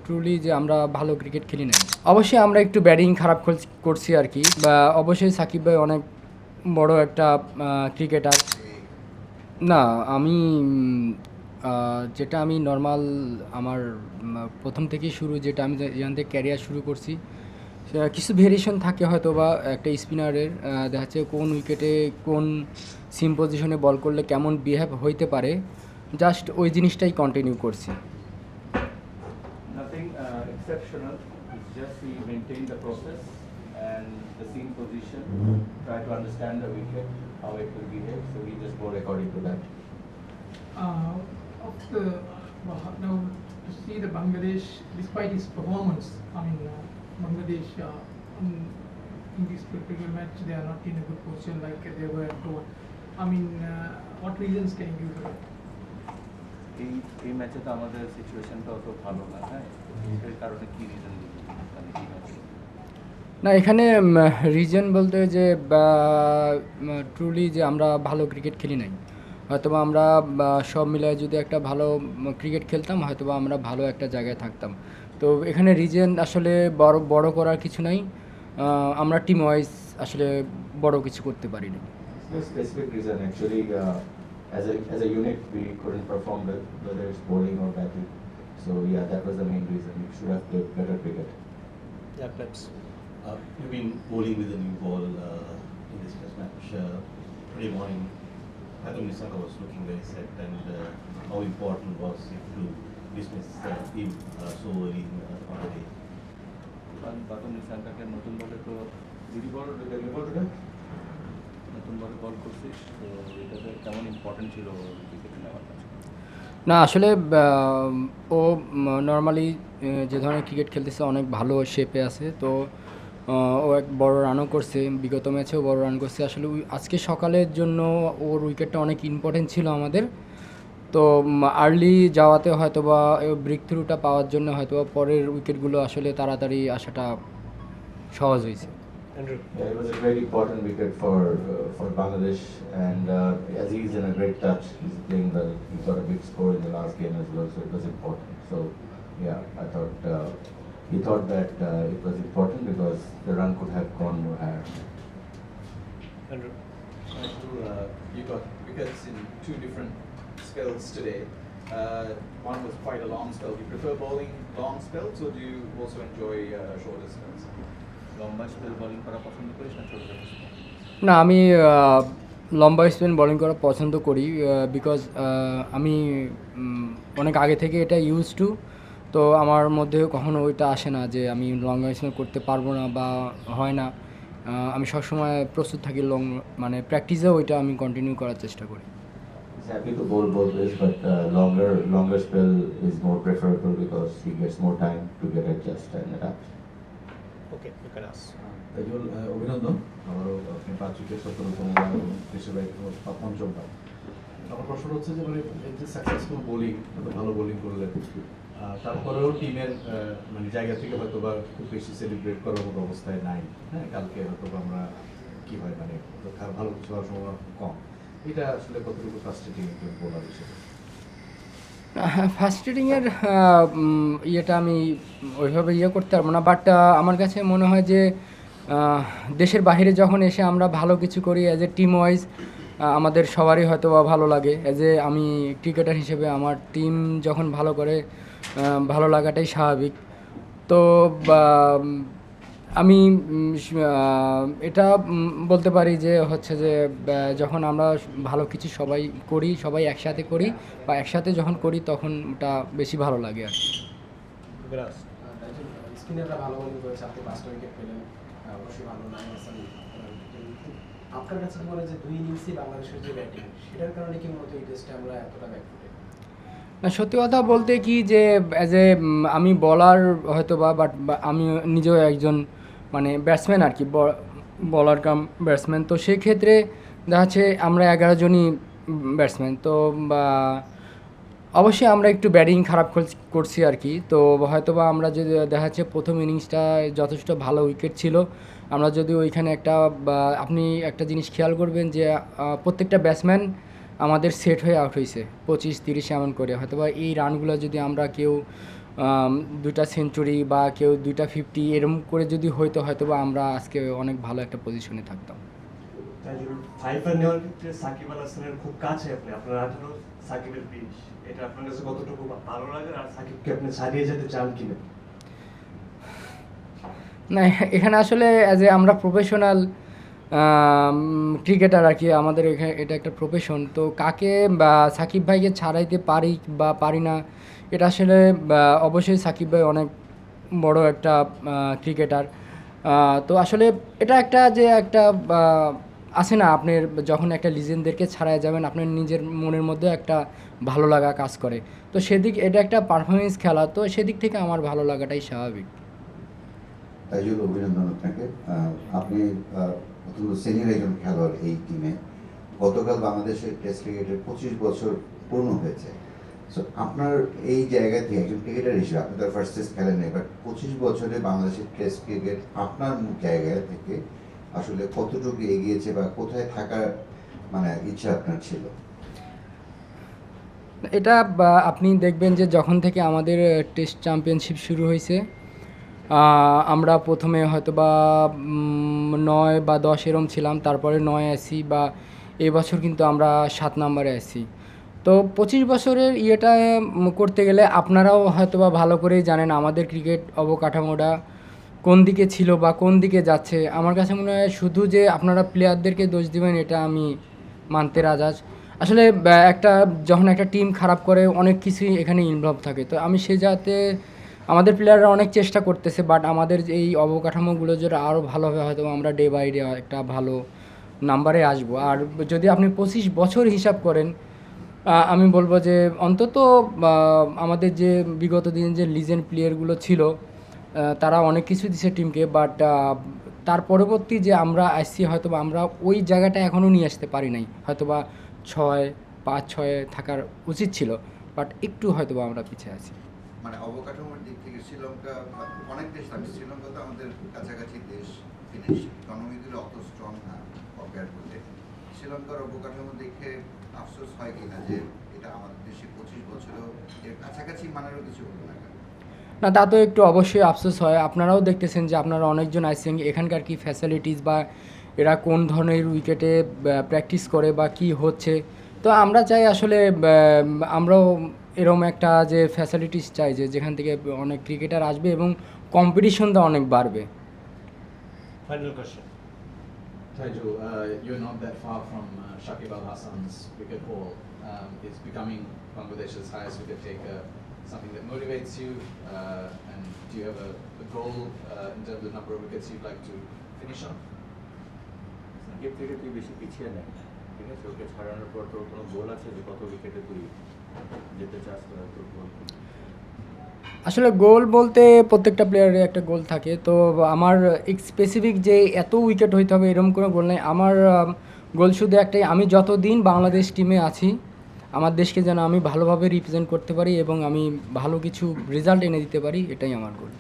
Truly যে আমরা ভালো ক্রিকেট খেলি নাই। অবশ্যই আমরা একটু ব্যাটিং খারাপ করছি আর কি, বা অবশ্যই সাকিব ভাই অনেক বড় একটা ক্রিকেটার। না, আমি যেটা আমি নর্মাল আমার প্রথম থেকেই শুরু, যেটা আমি যেখান থেকে ক্যারিয়ার শুরু করছি, কিছু ভেরিয়েশন থাকে হয়তো বা একটা স্পিনারের, দেখা যাচ্ছে কোন উইকেটে কোন সিম পজিশনে বল করলে কেমন বিহেভ হইতে পারে, জাস্ট ওই জিনিসটাই কন্টিনিউ করছি। Nothing exceptional. It's just we maintain the process and the seam position, try to understand the wicket, how it will behave. So we just go according to that. Of the now to see the Bangladesh, despite his performance, Bangladesh in this particular match they are not in a good position like they were told. What reasons can you give for that? এই ম্যাচে তো আমাদের সিচুয়েশনটা অত ভালো না, হ্যাঁ, এর কারণে কি রিজন দিবেন মানে এই ম্যাচে? না, এখানে রিজন বলতে যে ট্রুলি যে আমরা ভালো ক্রিকেট খেলি নাই, হয়তোবা আমরা সব মিলায় যদি একটা ভালো ক্রিকেট খেলতাম হয়তোবা আমরা ভালো একটা জায়গায় থাকতাম। তো এখানে রিজন আসলে বড় বড় করার কিছু নাই, আমরা টিম ওয়াইজ আসলে বড় কিছু করতে পারিনি। No specific reason actually. As a unit, we couldn't perform well, whether it's bowling or batting. So yeah, that was the main reason. We should have played better cricket. Yeah, perhaps. You've been bowling with a new ball in this test match. Today morning, Adam Nissanka was looking very set, and how important was it to dismiss him so early on the day? বাদল নিশান্তকে নতুন বলে তো নতুন বলে বল করছিস, তো এটাতে কেমন important ছিল ক্রিকেটে নেওয়ার কাছে? না, আসলে ও নর্মালি যে ধরনের ক্রিকেট খেলতেছে অনেক ভালো শেপে আছে। তো ও এক বড় রানও করছে, বিগত ম্যাচেও বড় রান করছে। আসলে আজকে সকালের জন্য ওর উইকেটটা অনেক ইম্পর্টেন্ট ছিল আমাদের। তো আর্লি যাওয়াতে হয়তোবা ব্রেক থ্রুটা পাওয়ার জন্য হয়তোবা পরের উইকেটগুলো আসলে তাড়াতাড়ি আসাটা সহজ হয়েছে। Yeah, it was a very important wicket for Bangladesh, and as he's in a great touch, he's playing well. He got a big score in the last game as well, so it was important. So yeah, I thought he thought that it was important because the run could have gone more higher. Andrew. You got wickets in two different spells today. One was quite a long spell. Do you prefer bowling long spells, or do you also enjoy shorter spells? লম্বা spell bowling করা পছন্দ করিস না ছোট ছোট? না, আমি লম্বা স্পিন বোলিং করা পছন্দ করি, বিকজ আমি অনেক আগে থেকে এটা ইউজ টু। তো আমার মধ্যে কখনো ওইটা আসে না যে আমি লং স্পিন করতে পারবো না বা হয় না। আমি সবসময় প্রস্তুত থাকি, মানে প্র্যাকটিসেও ওইটা আমি কন্টিনিউ করার চেষ্টা করি। He's happy to bowl both ways, but longer spell is more preferable because he gets more time to get adjust and adapt. Okay, you can ask. Taijul, অভিনন্দন। আমারও আপনি 5 উইকেট 17তম দেশের বাইরে পঞ্চম বার। আমার প্রশ্ন হচ্ছে যে মানে এই যে সাকসেসফুল বোলিং, এত ভালো বোলিং করলেন, তারপরেও টিমের মানে জায়গা থেকে হয়তো বা খুব বেশি সেলিব্রেট করার মতো অবস্থায় নাই। হ্যাঁ, কালকে হয়তো আমরা কী হয় মানে ভালো কিছু হওয়ার সম্ভাবনা কম। এটা আসলে কতটুকু ফ্রাস্ট্রেটিং একটু বোলার হিসেবে? ফার্স্ট রিডিংয়ের ইয়েটা আমি ওইভাবে করতে পারবো না, বাট আমার কাছে মনে হয় যে দেশের বাইরে যখন এসে আমরা ভালো কিছু করি অ্যাজ এ টিম ওয়াইজ, আমাদের সবারই হয়তো বা ভালো লাগে। অ্যাজ এ আমি ক্রিকেটার হিসেবে আমার টিম যখন ভালো করে ভালো লাগাটাই স্বাভাবিক। তো আমি এটা বলতে পারি যে হচ্ছে যে যখন আমরা ভালো কিছু সবাই একসাথে করি বা একসাথে যখন করি তখন ওটা বেশি ভালো লাগে আর কি। You can ask. স্পিনাররা ভালো বোলিং করেছে, আপনি 5টা উইকেট পেলেন, অবশ্যই ভালো নাইম হাসান। আপনার কাছে কি মনে হয় যে 2 ইনিংসে বাংলাদেশের যে ব্যাটিং, সেটার কারণে কি মূলত এই টেস্টে আমরা এতটা ব্যাকফুটে? না, সত্যি কথা বলতে কি যে অ্যাজ এ আমি বলার হয়তো বাট আমি নিজেও একজন মানে ব্যাটসম্যান আর কি, বলার কাম ব্যাটসম্যান। তো সেক্ষেত্রে দেখা যাচ্ছে আমরা 11 জনই ব্যাটসম্যান। তো অবশ্যই আমরা একটু ব্যাটিং খারাপ করছি আর কি। তো হয়তোবা আমরা যদি দেখা যাচ্ছে প্রথম ইনিংসটা যথেষ্ট ভালো উইকেট ছিল, আমরা যদি ওইখানে আপনি একটা জিনিস খেয়াল করবেন যে প্রত্যেকটা ব্যাটসম্যান আমাদের সেট হয়ে আউট হয়েছে 25-30 এমন করে। হয়তোবা এই রানগুলো যদি আমরা কেউ 2টা সেঞ্চুরি বা কেউ 2টা 50 এরকম করে যদি হয়তো বা আমরা আজকে অনেক ভালো একটা পজিশনে থাকতাম। তাইজুল, ফাইবার নেওয়ার ক্ষেত্রে সাকিব আল হাসানের খুব কাছে আপনি, আপনার 18, সাকিবের 20, এটা আপনার কাছে কতটুকু ভালো লাগে আর সাকিবকে আপনি ছাড়িয়ে যেতে চান কিনা? না, এখানে আসলে অ্যাজ এ আমরা প্রফেশনাল ক্রিকেটার আর কি, আমাদের এখানে এটা একটা প্রফেশন। তো কাকে বা সাকিব ভাইকে ছাড়াইতে পারি বা পারি না, এটা আসলে অবশ্যই সাকিব ভাই অনেক বড় একটা ক্রিকেটার। তো আসলে এটা একটা যে একটা আছে না, আপনার যখন একটা লিজেন্ডদেরকে ছাড়াই যাবেন আপনার নিজের মনের মধ্যে একটা ভালো লাগা কাজ করে। তো সেদিক এটা একটা পারফরমেন্স খেলা, তো সেদিক থেকে আমার ভালো লাগাটাই স্বাভাবিক। তাইজুল, অভিনন্দন আপনাকে। আপনি অত্যন্ত সিনিয়র একজন খেলোয়াড় এই টিমে। গতকাল বাংলাদেশের টেস্ট ক্রিকেটের 25 বছর পূর্ণ হয়েছে। সো আপনার এই জায়গা থেকে একজন ক্রিকেটার হিসেবে, আপনি তার ফার্স্ট টেস্ট খেলেন নাই, বাট 25 বছরে বাংলাদেশের টেস্ট ক্রিকেট আপনার জায়গা থেকে আসলে কতটুকু এগিয়েছে বা কোথায় থাকার মানে ইচ্ছা আপনার ছিল? এটা আপনি দেখবেন যে যখন থেকে আমাদের টেস্ট চ্যাম্পিয়নশিপ শুরু হয়েছে, আমরা প্রথমে হয়তো বা 9 বা 10 এরম ছিলাম, তারপরে 9 আসি, বা এবছর কিন্তু আমরা 7 নম্বরে আসি। তো 25 বছরের ইয়েটা করতে গেলে আপনারাও হয়তো বা ভালো করেই জানেন আমাদের ক্রিকেট অবকাঠামোটা কোন দিকে ছিল বা কোন দিকে যাচ্ছে। আমার কাছে মনে হয় শুধু যে আপনারা প্লেয়ারদেরকে দোষ দিবেন এটা আমি মানতে রাজি। আসলে একটা যখন একটা টিম খারাপ করে অনেক কিছুই এখানে ইনভলভ থাকে। তো আমি সে যাতে আমাদের প্লেয়াররা অনেক চেষ্টা করতেছে, বাট আমাদের এই অবকাঠামোগুলো যদি আরও ভালো হবে হয়তো আমরা ডে বাই ডে একটা ভালো নাম্বারে আসবো। আর যদি আপনি 25 বছর হিসাব করেন, আমি বলবো যে অন্তত আমাদের যে বিগত দিন যে লিজেন্ড প্লেয়ারগুলো ছিল তারা অনেক কিছু দিছে টিমকে, বাট তার পরবর্তী যে আমরা আসছি হয়তো বা আমরা ওই জায়গাটা এখনও নিয়ে আসতে পারি নাই। হয়তো বা 5-6 থাকার উচিত ছিল, বাট একটু হয়তো বা আমরা পিছিয়ে আছি। মানে অবকাঠামোর দিক থেকে শ্রীলঙ্কা, অনেক দেশ থাকে, শ্রীলঙ্কা তো আমাদের কাছাকাছি দেশ, ফিনিশ ইকোনমিগুলো অত স্ট্রং না কম্পেয়ার করলে। শ্রীলঙ্কার অবকাঠামো দেখে আফসোস হয় কিনা যে এটা আমাদের দেশে 25 বছরেও এর কাছাকাছি মানেরও কিছু হলো না কেন? না, তা তো একটু অবশ্যই আফসোস হয়। আপনারাও দেখতেছেন যে আপনারা অনেকজন আইসেন, এখানকার কি ফ্যাসিলিটিস বা এরা কোন ধরনের উইকেটে প্র্যাকটিস করে বা কি হচ্ছে। তো আমরা চাই আসলে আমরাও এরকম একটা যে ফ্যাসিলিটিস চাই যে যেখান থেকে অনেক ক্রিকেটার আসবে এবং কম্পিটিশনটা অনেক বাড়বে। Final question. Taijul, you're not that far from Shakib Al Hasan's wicket haul. It's becoming Bangladesh's highest wicket taker, something that motivates you. And do you have a goal in terms of number of wickets you'd like to finish on? Shakib থেকে তুই বেশি পিছিয়ে নেই, ঠিক আছে? ওকে ছাড়ানোর পর তোর কোনো গোল আছে যে কত উইকেটে তুই যেতে চাস, তোর গোল? আসলে গোল বলতে প্রত্যেকটা প্লেয়ারের একটা গোল থাকে। তো আমার স্পেসিফিক যে এত উইকেট হইতে হবে এরকম কোনো গোল নেই। আমার গোল শুধু একটাই, আমি যতদিন বাংলাদেশ টিমে আছি আমার দেশকে যেন আমি ভালোভাবে রিপ্রেজেন্ট করতে পারি এবং আমি ভালো কিছু রেজাল্ট এনে দিতে পারি, এটাই আমার গোল।